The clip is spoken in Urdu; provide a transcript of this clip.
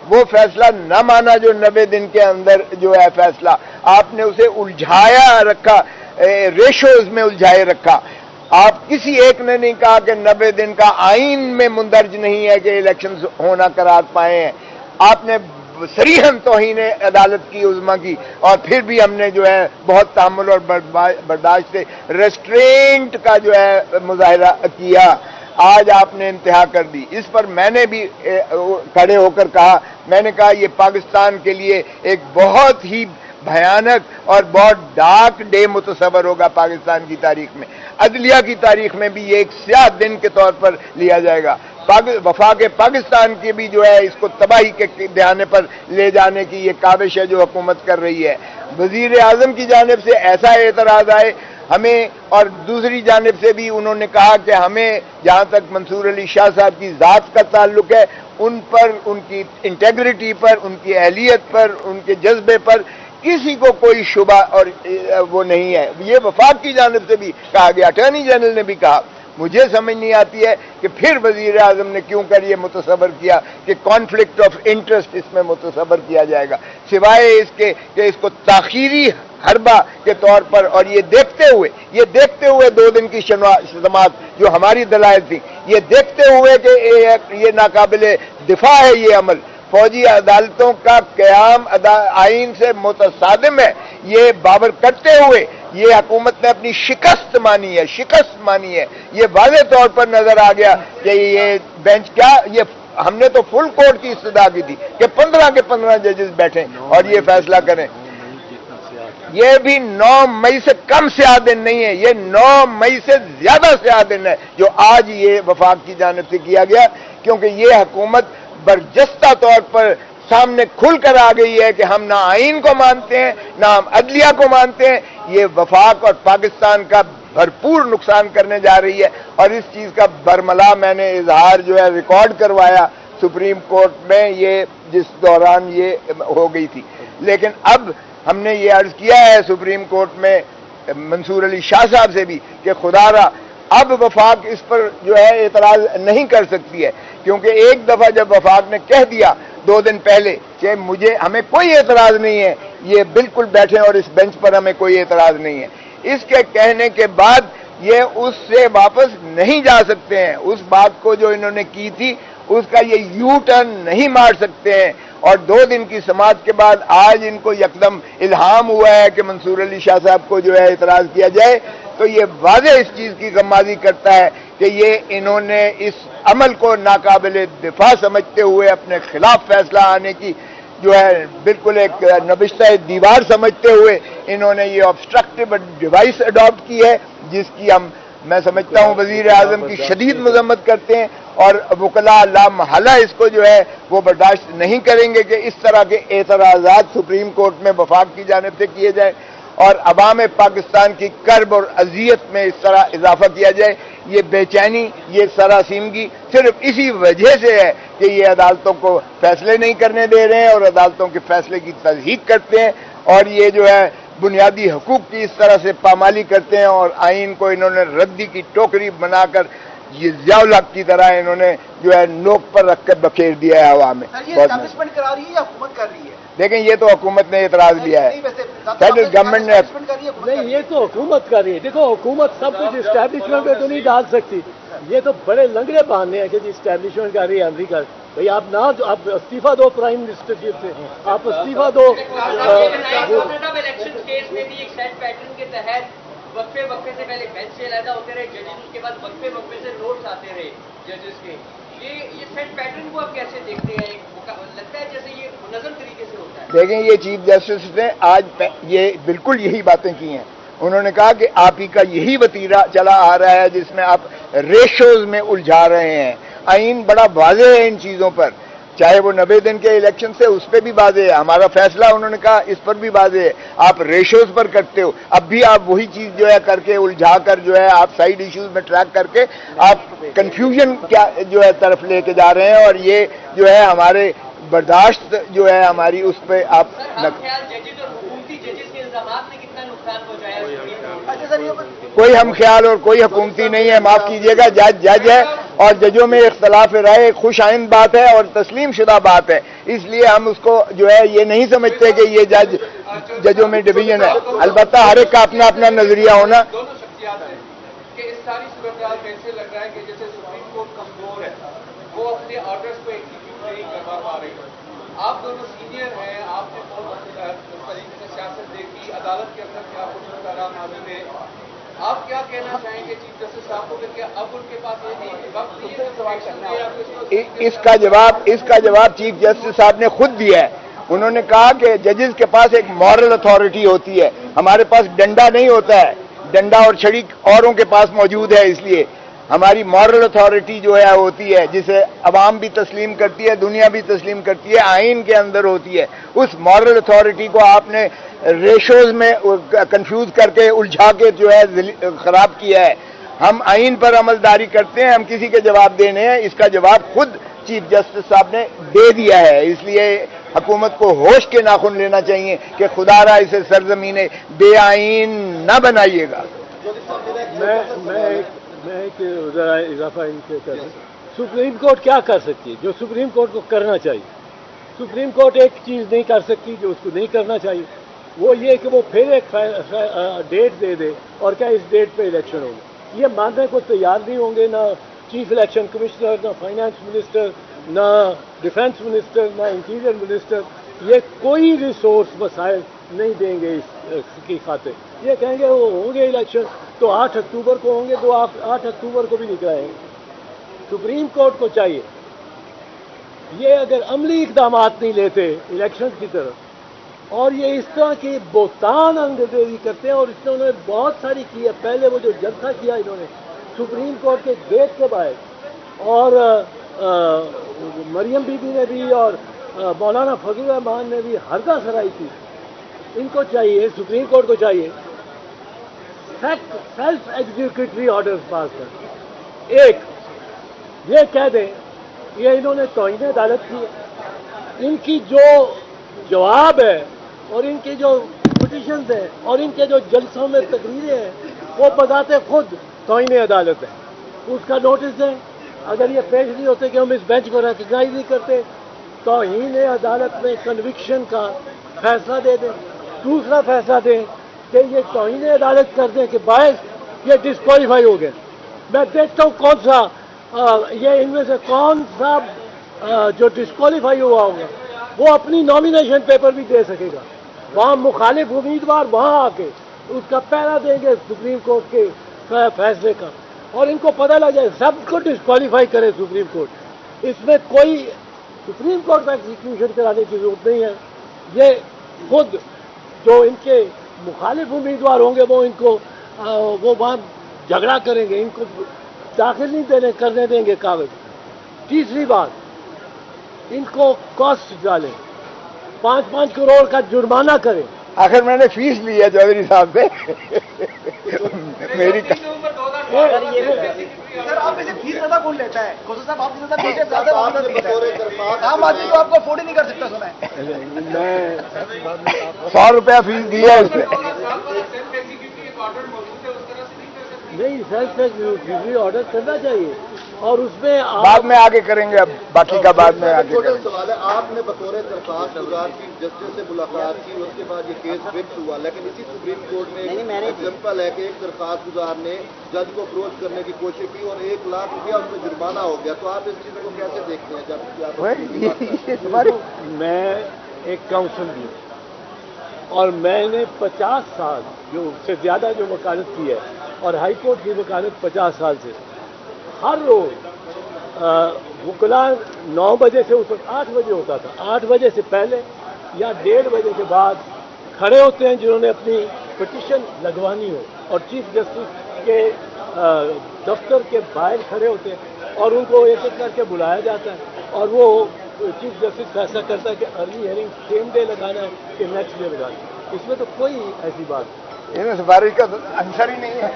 وہ فیصلہ نہ مانا جو 90 دن کے اندر جو ہے فیصلہ آپ نے اسے الجھایا رکھا، ریشوز میں الجھائے رکھا. آپ کسی ایک نے نہیں کہا کہ 90 دن کا آئین میں مندرج نہیں ہے کہ الیکشنز ہونا قرار پائے ہیں. آپ نے صریحاً توہین عدالت کی عظمیٰ کی، اور پھر بھی ہم نے جو ہے بہت تحمل اور برداشت سے ریسٹرینٹ کا جو ہے مظاہرہ کیا. آج آپ نے انتہا کر دی. اس پر میں نے بھی کھڑے ہو کر کہا، میں نے کہا یہ پاکستان کے لیے ایک بہت ہی بھیانک اور بہت ڈارک ڈے متصور ہوگا پاکستان کی تاریخ میں. عدلیہ کی تاریخ میں بھی یہ ایک سیاہ دن کے طور پر لیا جائے گا. وفاق پاکستان کی بھی جو ہے اس کو تباہی کے دھیانے پر لے جانے کی یہ کاوش ہے جو حکومت کر رہی ہے. وزیر اعظم کی جانب سے ایسا اعتراض آئے ہمیں، اور دوسری جانب سے بھی انہوں نے کہا کہ ہمیں جہاں تک منصور علی شاہ صاحب کی ذات کا تعلق ہے، ان پر، ان کی انٹیگریٹی پر، ان کی اہلیت پر، ان کے جذبے پر کسی کو کوئی شبہ اور وہ نہیں ہے. یہ وفاق کی جانب سے بھی کہا گیا. اٹارنی جنرل نے بھی کہا. مجھے سمجھ نہیں آتی ہے کہ پھر وزیر اعظم نے کیوں کر یہ متصور کیا کہ کانفلکٹ آف انٹرسٹ اس میں متصور کیا جائے گا، سوائے اس کے کہ اس کو تاخیری حربہ کے طور پر، اور یہ دیکھتے ہوئے 2 دن کی سماعت جو ہماری دلائل تھی، یہ دیکھتے ہوئے کہ یہ ناقابل دفاع ہے یہ عمل. فوجی عدالتوں کا قیام آئین سے متصادم ہے، یہ باور کرتے ہوئے یہ حکومت نے اپنی شکست مانی ہے. یہ واضح طور پر نظر آ گیا کہ یہ بینچ کیا، یہ ہم نے تو فل کورٹ کی استدعا کی تھی کہ 15 کے 15 ججز بیٹھیں اور یہ فیصلہ کریں. یہ بھی 9 مئی سے کم سیاہ دن نہیں ہے، یہ 9 مئی سے زیادہ سیاہ دن ہے جو آج یہ وفاق کی جانب سے کیا گیا، کیونکہ یہ حکومت برجستہ طور پر سامنے کھل کر آ گئی ہے کہ ہم نہ آئین کو مانتے ہیں، نہ ہم عدلیہ کو مانتے ہیں. یہ وفاق اور پاکستان کا بھرپور نقصان کرنے جا رہی ہے، اور اس چیز کا برملا میں نے اظہار جو ہے ریکارڈ کروایا سپریم کورٹ میں، یہ جس دوران یہ ہو گئی تھی. لیکن اب ہم نے یہ عرض کیا ہے سپریم کورٹ میں منصور علی شاہ صاحب سے بھی کہ خدا را اب وفاق اس پر جو ہے اعتراض نہیں کر سکتی ہے، کیونکہ ایک دفعہ جب وفاق نے کہہ دیا 2 دن پہلے کہ ہمیں کوئی اعتراض نہیں ہے، یہ بالکل بیٹھیں اور اس بینچ پر ہمیں کوئی اعتراض نہیں ہے، اس کے کہنے کے بعد یہ اس سے واپس نہیں جا سکتے ہیں. اس بات کو جو انہوں نے کی تھی اس کا یہ یو ٹرن نہیں مار سکتے ہیں. اور 2 دن کی سماعت کے بعد آج ان کو یکدم الہام ہوا ہے کہ منصور علی شاہ صاحب کو جو ہے اعتراض کیا جائے، تو یہ واضح اس چیز کی غمازی کرتا ہے کہ یہ انہوں نے اس عمل کو ناقابل دفاع سمجھتے ہوئے اپنے خلاف فیصلہ آنے کی جو ہے بالکل ایک نبشتہ دیوار سمجھتے ہوئے انہوں نے یہ آبسٹرکٹیو ڈیوائس اڈاپٹ کی ہے، جس کی میں سمجھتا ہوں وزیر اعظم کی شدید مذمت کرتے ہیں، اور وکلاء لا محالہ اس کو جو ہے وہ برداشت نہیں کریں گے کہ اس طرح کے اعتراضات سپریم کورٹ میں وفاق کی جانب سے کیے جائیں اور عوام پاکستان کی کرب اور اذیت میں اس طرح اضافہ کیا جائے. یہ بے چینی، یہ سراسیمگی صرف اسی وجہ سے ہے کہ یہ عدالتوں کو فیصلے نہیں کرنے دے رہے ہیں اور عدالتوں کے فیصلے کی تصدیق کرتے ہیں، اور یہ جو ہے بنیادی حقوق کی اس طرح سے پامالی کرتے ہیں، اور آئین کو انہوں نے ردی کی ٹوکری بنا کر یہ ضیاء الحق کی طرح انہوں نے جو ہے نوک پر رکھ کر بکھیر دیا ہے ہوا میں. اسٹیبلشمنٹ کرا رہی ہے یا حکومت کر رہی ہے؟ لیکن یہ تو حکومت نے اعتراض لیا ہے، فیڈرل گورنمنٹ نے. نہیں، یہ تو حکومت کر رہی ہے. دیکھو حکومت سب کچھ اسٹیبلشمنٹ میں تو نہیں ڈال سکتی. یہ تو بڑے لنگڑے بہانے ہیں کہ جی اسٹیبلشمنٹ کر رہی ہے امریکہ. بھائی آپ نہ آپ استعفیٰ دو پرائم منسٹرشپ سے، آپ استعفیٰ دو. الیکشن کیس میں بھی ایک سیٹ پیٹرن کے تحت وقفے سے پہلے بینچ سے علیحدہ ہوتے رہے ججز، اس کے بعد وقفے سے نوٹس آتے رہے ججز کے. یہ سیٹ پیٹرن کو آپ کیسے دیکھتے ہیں؟ لگتا ہے جیسے یہ منظم طریقے سے ہوتا ہے. دیکھیں یہ چیف جسٹس نے آج یہ بالکل یہی باتیں کی ہیں. انہوں نے کہا کہ آپ ہی کا یہی وتیرہ چلا آ رہا ہے جس میں آپ ریشوز میں الجھا رہے ہیں. آئین بڑا واضح ہے ان چیزوں پر، چاہے وہ 90 دن کے الیکشن سے اس پہ بھی واضح ہے، ہمارا فیصلہ انہوں نے کہا اس پر بھی واضح ہے. آپ ریشوز پر کرتے ہو، اب بھی آپ وہی چیز جو ہے کر کے الجھا کر جو ہے آپ سائیڈ ایشوز میں ٹریک کر کے آپ کنفیوژن کیا جو ہے طرف لے کے جا رہے ہیں، اور یہ جو ہے ہمارے برداشت جو ہے ہماری اس پہ آپ کوئی ہم خیال اور کوئی حکومتی نہیں ہے. معاف کیجیے گا، جج ہے اور ججوں میں اختلاف رائے ایک خوش آئند بات ہے اور تسلیم شدہ بات ہے. اس لیے ہم اس کو جو ہے یہ نہیں سمجھتے کہ یہ ججوں میں ڈویژن ہے. البتہ ہر ایک کا اپنا اپنا نظریہ ہونا. دونوں شخصیات ہیں کہ اس ساری صورتحال میں سے لگ رہا ہے کہ جیسے سپریم کورٹ کمزور ہے, وہ اپنے آرڈرز کو ایگزیکیوٹ نہیں کروا پا رہی. آپ دونوں سینئر ہیں, آپ نے بہت طریقے سے سیاست دیکھی, عدالت کے اندر کیا کچھ مقررات نافذ ہے. آپ کیا کہنا چاہیں گے چیف جسٹس صاحب کو کہ اب ان کے پاس یہ نہیں وقت نہیں ہے سوال کرنا ہے؟ اس کا جواب چیف جسٹس صاحب نے خود دیا ہے. انہوں نے کہا کہ ججز کے پاس ایک مورل اتھارٹی ہوتی ہے, ہمارے پاس ڈنڈا نہیں ہوتا ہے. ڈنڈا اور چھڑی اوروں کے پاس موجود ہے, اس لیے ہماری مورل اتھارٹی جو ہے ہوتی ہے جسے عوام بھی تسلیم کرتی ہے, دنیا بھی تسلیم کرتی ہے, آئین کے اندر ہوتی ہے. اس مورل اتھارٹی کو آپ نے ریشوز میں کنفیوز کر کے الجھا کے جو ہے خراب کیا ہے. ہم آئین پر عمل داری کرتے ہیں, ہم کسی کے جواب دینے ہیں. اس کا جواب خود چیف جسٹس صاحب نے دے دیا ہے. اس لیے حکومت کو ہوش کے ناخن لینا چاہیے کہ خدا را اسے سرزمین بے آئین نہ بنائیے گا. میں ایک ذرا اضافہ ان کے کر دوں. سپریم کورٹ کیا کر سکتی ہے جو سپریم کورٹ کو کرنا چاہیے؟ سپریم کورٹ ایک چیز نہیں کر سکتی جو اس کو نہیں کرنا چاہیے, وہ یہ کہ وہ پھر ایک ڈیٹ دے دے اور کیا اس ڈیٹ پہ الیکشن ہوگا. یہ ماننے کو تیار نہیں ہوں گے, نہ چیف الیکشن کمشنر, نہ فائنانس منسٹر, نہ ڈیفینس منسٹر, نہ انٹیریئر منسٹر. یہ کوئی ریسورس وسائل نہیں دیں گے اس کی خاطر. یہ کہیں گے وہ ہوں گے الیکشن تو 8 اکتوبر کو ہوں گے, تو آپ 8 اکتوبر کو بھی نہیں کرائیں گے. سپریم کورٹ کو چاہیے یہ اگر عملی اقدامات نہیں لیتے الیکشن کی طرف اور یہ اس طرح کی بہتان انگریزی کرتے ہیں, اور اس نے انہوں نے بہت ساری کی ہے. پہلے وہ جو جلسہ کیا انہوں نے سپریم کورٹ کے گیٹ کے باہر, اور مریم بی بی نے بھی اور مولانا فضل الرحمان نے بھی ہرگاہ سرائی کی. ان کو چاہیے, سپریم کورٹ کو چاہیے سیلف ایگزیکیوٹری آرڈرز پاس کر. ایک یہ کہہ دیں یہ انہوں نے توہین عدالت کی ہے, ان کی جو جواب ہے اور ان کے جو پٹیشنز ہیں اور ان کے جو جلسوں میں تقریریں ہیں وہ بذات خود توہین عدالت ہے. اس کا نوٹس دیں. اگر یہ پیش نہیں ہوتے کہ ہم اس بینچ کو ریکگنائز نہیں کرتے, توہین عدالت میں کنوکشن کا فیصلہ دے دیں. دوسرا فیصلہ دیں کہ یہ توہین عدالت کر دیں کہ باعث یہ ڈسکوالیفائی ہو گئے. میں دیکھتا ہوں کون سا یہ ان میں سے کون سا جو ڈسکوالیفائی ہوا ہوگا وہ اپنی نامینیشن پیپر بھی دے سکے گا. وہاں مخالف امیدوار وہاں آ کے اس کا پہرا دیں گے سپریم کورٹ کے فیصلے کا, اور ان کو پتہ لگ جائے سب کو ڈسکوالیفائی کرے سپریم کورٹ. اس میں کوئی سپریم کورٹ میں ایگزیکیوشن کرانے کی ضرورت نہیں ہے. یہ خود جو ان کے مخالف امیدوار ہوں گے وہ ان کو وہ وہاں جھگڑا کریں گے, ان کو داخل نہیں کرنے دیں گے کاغذ. تیسری بات, ان کو کاسٹ ڈالیں, 5-5 کروڑ کا جرمانہ کریں. آخر میں نے فیس لی ہے چودھری صاحب سے میری سر آپ اسے فیس زیادہ کون لیتا ہے؟ خصوص صاحب آپ سے زیادہ عام آدمی کو آپ کو افورڈ ہی نہیں کر سکتا. سنا ہے میں 100 روپیہ فیس دیا ہے اس سے. نہیں, سیلف ایگزیکیوٹری آرڈر کرنا چاہیے, اور اس میں بعد میں آگے کریں گے. اب باقی کا بعد میں آگے چھوٹا سوال ہے. آپ نے بطور درخواست گزار چیف جسٹس سے ملاقات کی, اس کے بعد یہ کیس فکس ہوا, لیکن اسی سپریم کورٹ میں ایگزامپل ہے کہ ایک درخواست گزار نے جج کو اپروچ کرنے کی کوشش کی اور 1 لاکھ روپیہ اس میں جرمانہ ہو گیا. تو آپ اس چیز کو کیسے دیکھتے ہیں؟ میں ایک کاؤنسل بھی اور میں نے 50 سال جو سے زیادہ جو وکالت کی ہے, اور ہائی کورٹ کی وکالت 50 سال سے, ہر روز وکلا 9 بجے سے اس وقت 8 بجے ہوتا تھا, 8 بجے سے پہلے یا 1:30 بجے کے بعد کھڑے ہوتے ہیں جنہوں نے اپنی پٹیشن لگوانی ہو, اور چیف جسٹس کے دفتر کے باہر کھڑے ہوتے ہیں اور ان کو ایک ایک کر کے بلایا جاتا ہے, اور وہ چیف جسٹس فیصلہ کرتا ہے کہ ارلی ہیئرنگ سیم ڈے لگانا ہے کہ نیکسٹ ڈے لگانا ہے. اس میں تو کوئی ایسی بات نہیں. سفارش کا آنسر ہی نہیں ہے.